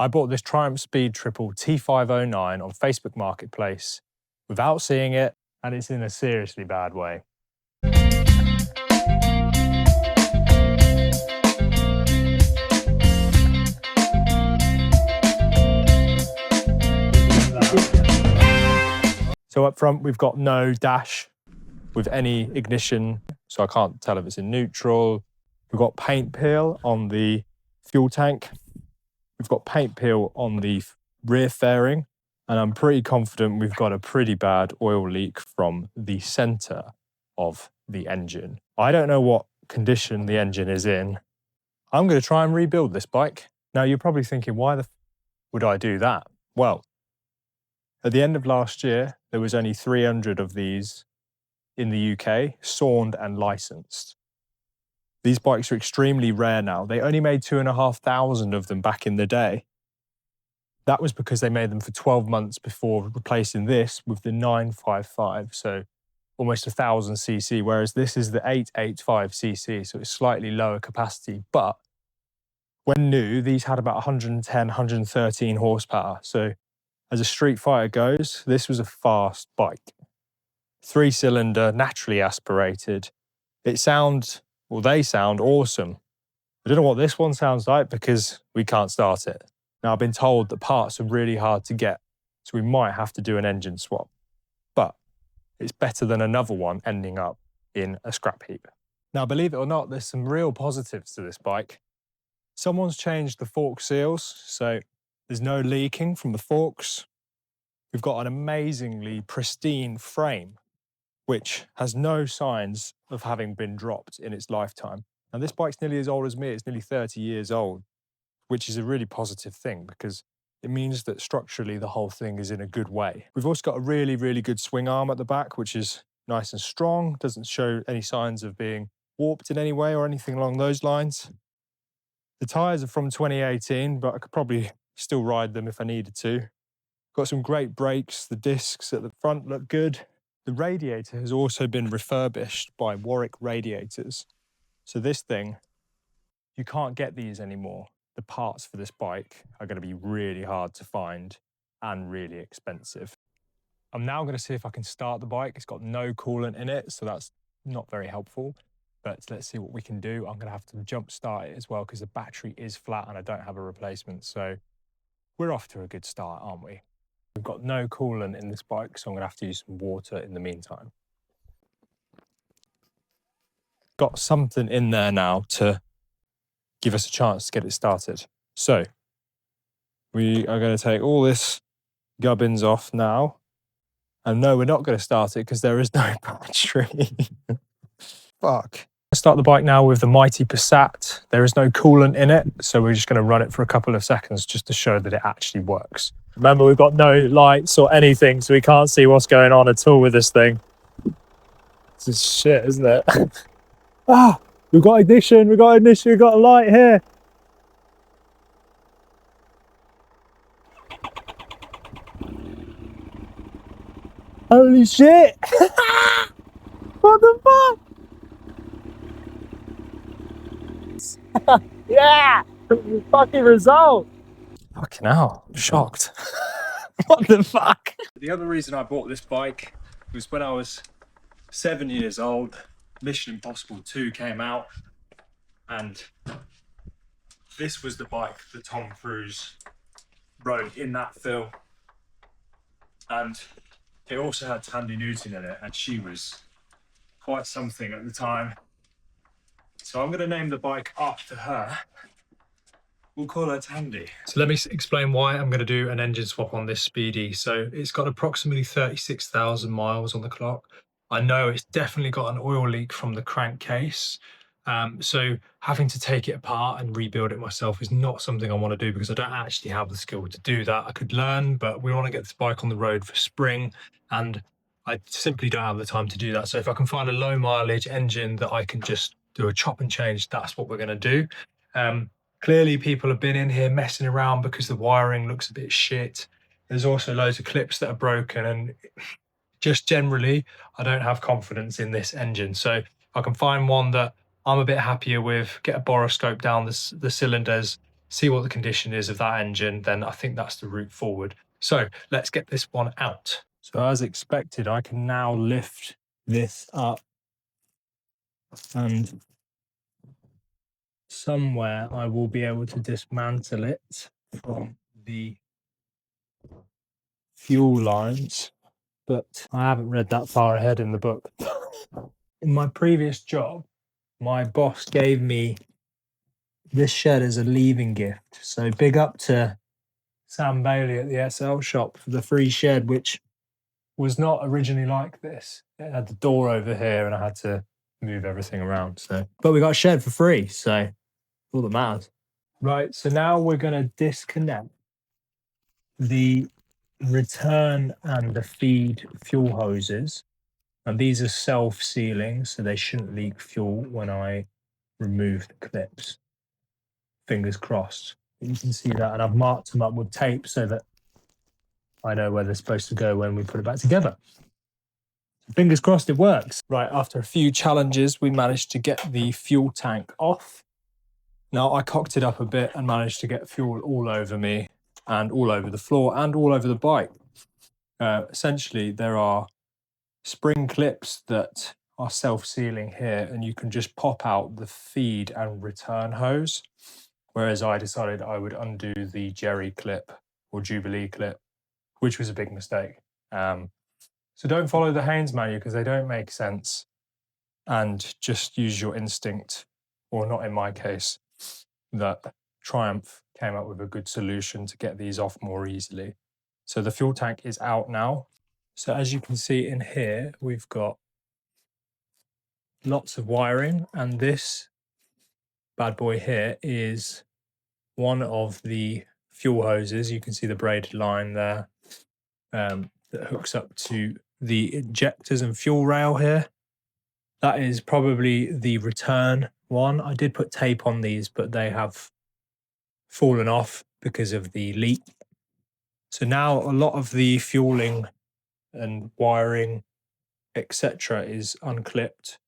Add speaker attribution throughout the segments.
Speaker 1: I bought this Triumph Speed Triple T509 on Facebook Marketplace without seeing it, and it's in a seriously bad way. So up front, we've got no dash with any ignition, so I can't tell if it's in neutral. We've got paint peel on the fuel tank. We've got paint peel on the rear fairing, and I'm pretty confident we've got a pretty bad oil leak from the center of the engine. I don't know what condition the engine is in. I'm going to try and rebuild this bike. Now, you're probably thinking, why the would I do that? Well, at the end of last year, there was only 300 of these in the UK, sawned and licensed. These bikes are extremely rare now. They only made 2,500 of them back in the day. That was because they made them for 12 months before replacing this with the 955, so almost 1,000 cc, whereas this is the 885 cc, so it's slightly lower capacity. But when new, these had about 110, 113 horsepower. So as a street fighter goes, this was a fast bike. 3-cylinder, naturally aspirated. They sound awesome. I don't know what this one sounds like because we can't start it. Now, I've been told that parts are really hard to get, so we might have to do an engine swap. But it's better than another one ending up in a scrap heap. Now, believe it or not, there's some real positives to this bike. Someone's changed the fork seals, so there's no leaking from the forks. We've got an amazingly pristine frame, which has no signs of having been dropped in its lifetime. And this bike's nearly as old as me. It's nearly 30 years old, which is a really positive thing because it means that structurally the whole thing is in a good way. We've also got a really, really good swing arm at the back, which is nice and strong, doesn't show any signs of being warped in any way or anything along those lines. The tyres are from 2018, but I could probably still ride them if I needed to. Got some great brakes. The discs at the front look good. The radiator has also been refurbished by Warwick Radiators. So this thing, you can't get these anymore. The parts for this bike are going to be really hard to find and really expensive. I'm now going to see if I can start the bike. It's got no coolant in it, so that's not very helpful. But let's see what we can do. I'm going to have to jump start it as well because the battery is flat and I don't have a replacement. So we're off to a good start, aren't we? We've got no coolant in this bike, so I'm going to have to use some water in the meantime. Got something in there now to give us a chance to get it started. So we are going to take all this gubbins off now. And no, we're not going to start it because there is no battery. Fuck. Start the bike now with the mighty Passat. There is no coolant in it, so we're just going to run it for a couple of seconds just to show that it actually works. Remember, we've got no lights or anything, so we can't see what's going on at all with this thing. This is shit, isn't it? Ah, we've got ignition, we've got a light here. Holy shit! What the fuck? Yeah! Fucking result! Fucking hell, I'm shocked. What the fuck? The other reason I bought this bike was when I was 7 years old, Mission Impossible 2 came out, and this was the bike that Tom Cruise rode in that film. And it also had Tandy Newton in it, and she was quite something at the time. So I'm going to name the bike after her. We'll call her Tandy. So let me explain why I'm going to do an engine swap on this Speedy. So it's got approximately 36,000 miles on the clock. I know it's definitely got an oil leak from the crankcase. So having to take it apart and rebuild it myself is not something I want to do because I don't actually have the skill to do that. I could learn, but we want to get this bike on the road for spring and I simply don't have the time to do that. So if I can find a low mileage engine that I can just do a chop and change, that's what we're going to do. Clearly people have been in here messing around because the wiring looks a bit shit. There's also loads of clips that are broken and just generally, I don't have confidence in this engine. So if I can find one that I'm a bit happier with, get a boroscope down the cylinders see what the condition is of that engine, then I think that's the route forward. So let's get this one out. So as expected, I can now lift this up, and somewhere I will be able to dismantle it from the fuel lines, but I haven't read that far ahead in the book. In my previous job, my boss gave me this shed as a leaving gift. So big up to Sam Bailey at the SL shop for the free shed, which was not originally like this. It had the door over here and I had to move everything around. So, but we got a shed for free, so all that matters. Right, so now we're going to disconnect the return and the feed fuel hoses. And these are self-sealing, so they shouldn't leak fuel when I remove the clips. Fingers crossed. You can see that, and I've marked them up with tape so that I know where they're supposed to go when we put it back together. Fingers crossed it works. Right, after a few challenges, we managed to get the fuel tank off. Now, I cocked it up a bit and managed to get fuel all over me and all over the floor and all over the bike. Essentially, there are spring clips that are self-sealing here, and you can just pop out the feed and return hose. Whereas I decided I would undo the Jerry clip or Jubilee clip, which was a big mistake. So don't follow the Haynes manual because they don't make sense, and just use your instinct, or not in my case, that Triumph came up with a good solution to get these off more easily. So the fuel tank is out now. So as you can see in here, we've got lots of wiring, and this bad boy here is one of the fuel hoses. You can see the braided line there that hooks up to the injectors and fuel rail here. That is probably the return one. I did put tape on these, but they have fallen off because of the leak. So now a lot of the fueling and wiring, etc., is unclipped.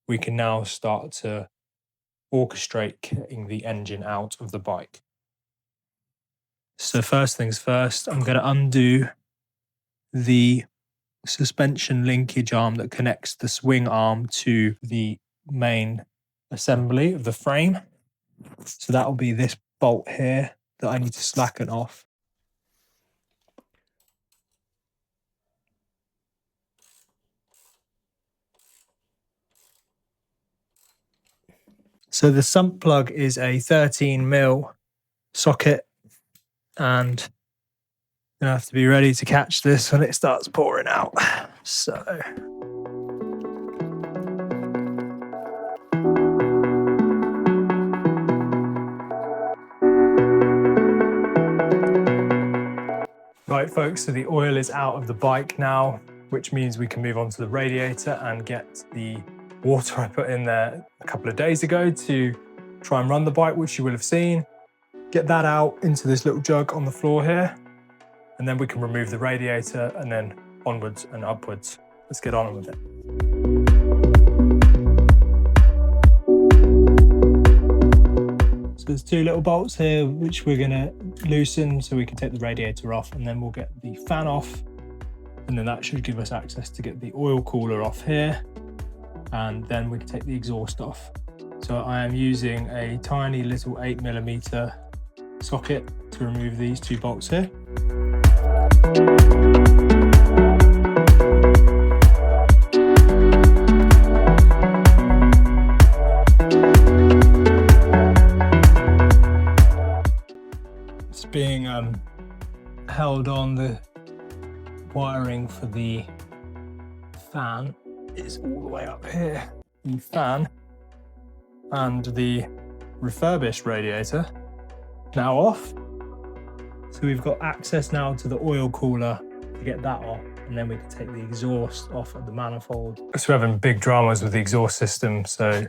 Speaker 1: We can now start to orchestrate getting the engine out of the bike. So first things first, I'm going to undo the suspension linkage arm that connects the swing arm to the main assembly of the frame. So that will be this bolt here that I need to slacken off. So the sump plug is a 13mm socket, and you're gonna have to be ready to catch this when it starts pouring out. So right folks, so the oil is out of the bike now, which means we can move on to the radiator and get the water I put in there a couple of days ago to try and run the bike, which you will have seen. Get that out into this little jug on the floor here, and then we can remove the radiator and then onwards and upwards. Let's get on with it. So there's two little bolts here which we're gonna loosen so we can take the radiator off, and then we'll get the fan off, and then that should give us access to get the oil cooler off here, and then we can take the exhaust off. So I am using a tiny little 8mm socket to remove these two bolts here. It's being held on. The wiring for the fan is all the way up here. The fan and the refurbished radiator now off. So we've got access now to the oil cooler to get that off, and then we can take the exhaust off of the manifold. So we're having big dramas with the exhaust system. So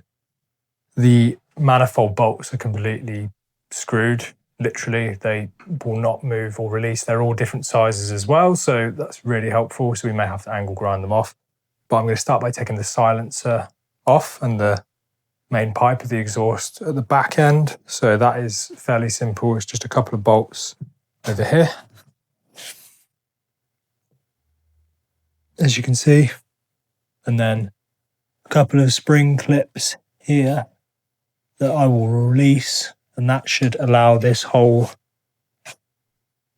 Speaker 1: the manifold bolts are completely screwed. Literally, they will not move or release. They're all different sizes as well, so that's really helpful. So we may have to angle grind them off. But I'm going to start by taking the silencer off and the main pipe of the exhaust at the back end. So that is fairly simple. It's just a couple of bolts over here, as you can see, and then a couple of spring clips here that I will release, and that should allow this whole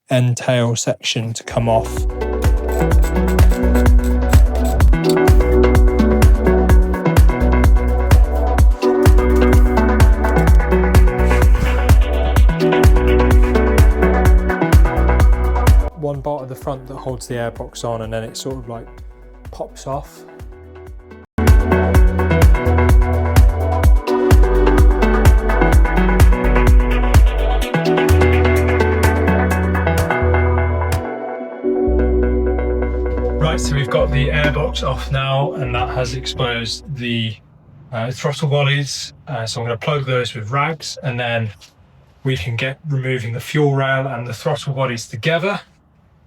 Speaker 1: end tail section to come off. One bolt at the front that holds the airbox on, and then it sort of like pops off. Right, so we've got the airbox off now, and that has exposed the throttle bodies. So I'm going to plug those with rags, and then we can get removing the fuel rail and the throttle bodies together.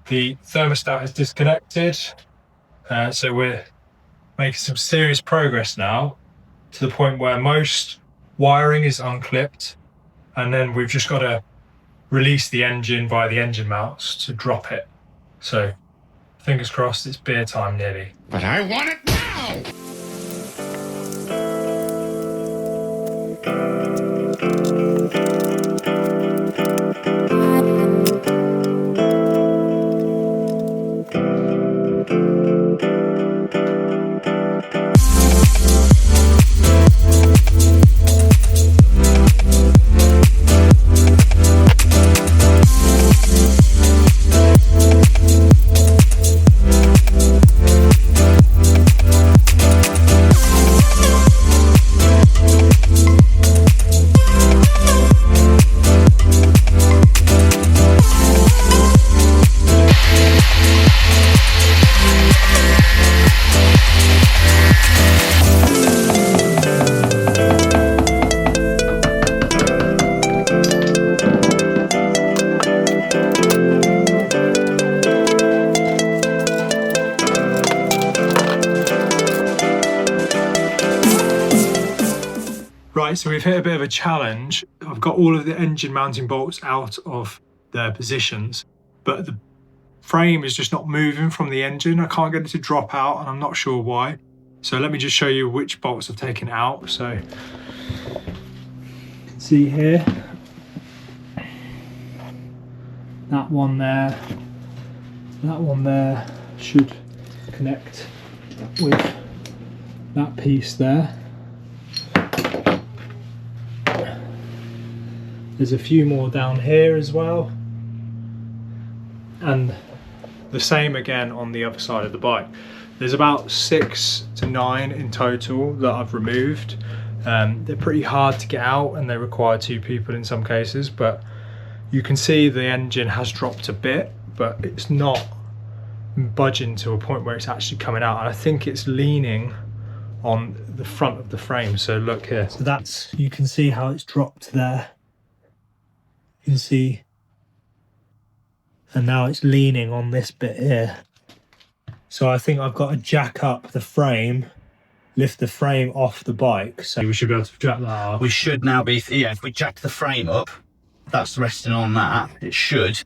Speaker 1: The thermostat is disconnected, so we're making some serious progress now, to the point where most wiring is unclipped, and then we've just got to release the engine via the engine mounts to drop it. So fingers crossed, it's beer time nearly.
Speaker 2: But I want it now!
Speaker 1: Right, so we've hit a bit of a challenge. I've got all of the engine mounting bolts out of their positions, but the frame is just not moving from the engine. I can't get it to drop out, and I'm not sure why. So let me just show you which bolts I've taken out. So you can see here, that one there should connect with that piece there. There's a few more down here as well, and the same again on the other side of the bike. There's about 6 to 9 in total that I've removed. They're pretty hard to get out, and they require 2 people in some cases, but you can see the engine has dropped a bit, but it's not budging to a point where it's actually coming out, and I think it's leaning on the front of the frame. So look here, so that's, you can see how it's dropped there. You can see, and now it's leaning on this bit here. So I think I've got to jack up the frame, lift the frame off the bike, so we should be able to jack that off.
Speaker 3: We should now be, yeah, if we jack the frame up, that's resting on that, it should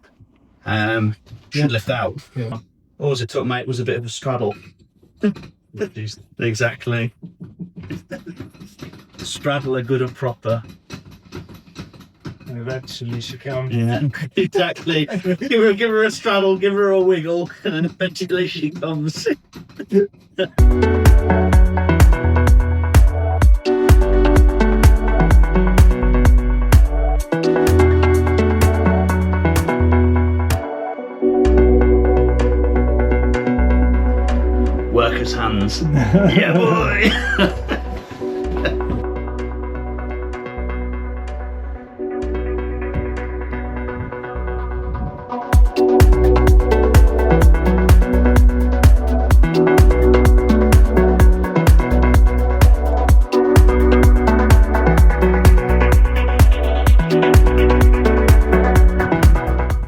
Speaker 3: lift out.
Speaker 1: Yeah.
Speaker 3: All it took, mate, was a bit of a straddle. Exactly. Straddle a good and proper.
Speaker 1: And eventually she comes.
Speaker 3: Yeah, exactly. give her a straddle, give her a wiggle, and then eventually she comes. Workers' hands. Yeah, boy.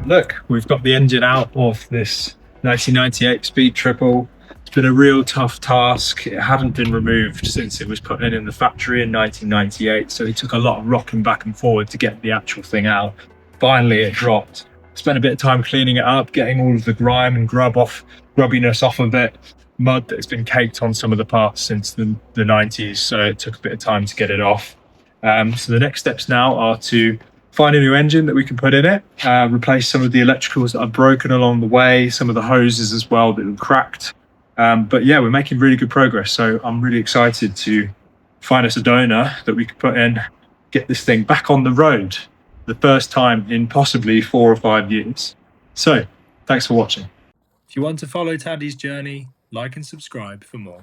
Speaker 1: Look, we've got the engine out of this 1998 Speed Triple. been a real tough task. It hadn't been removed since it was put in the factory in 1998, so it took a lot of rocking back and forward to get the actual thing out. Finally it dropped. Spent a bit of time cleaning it up, getting all of the grime and grubbiness off of it, mud that's been caked on some of the parts since the 90s, so it took a bit of time to get it off. So the next steps now are to find a new engine that we can put in it, replace some of the electricals that are broken along the way, some of the hoses as well that are cracked. But yeah, we're making really good progress, so I'm really excited to find us a donor that we can put in, get this thing back on the road, the first time in possibly 4 or 5 years. So thanks for watching. If you want to follow Taddy's journey, like and subscribe for more.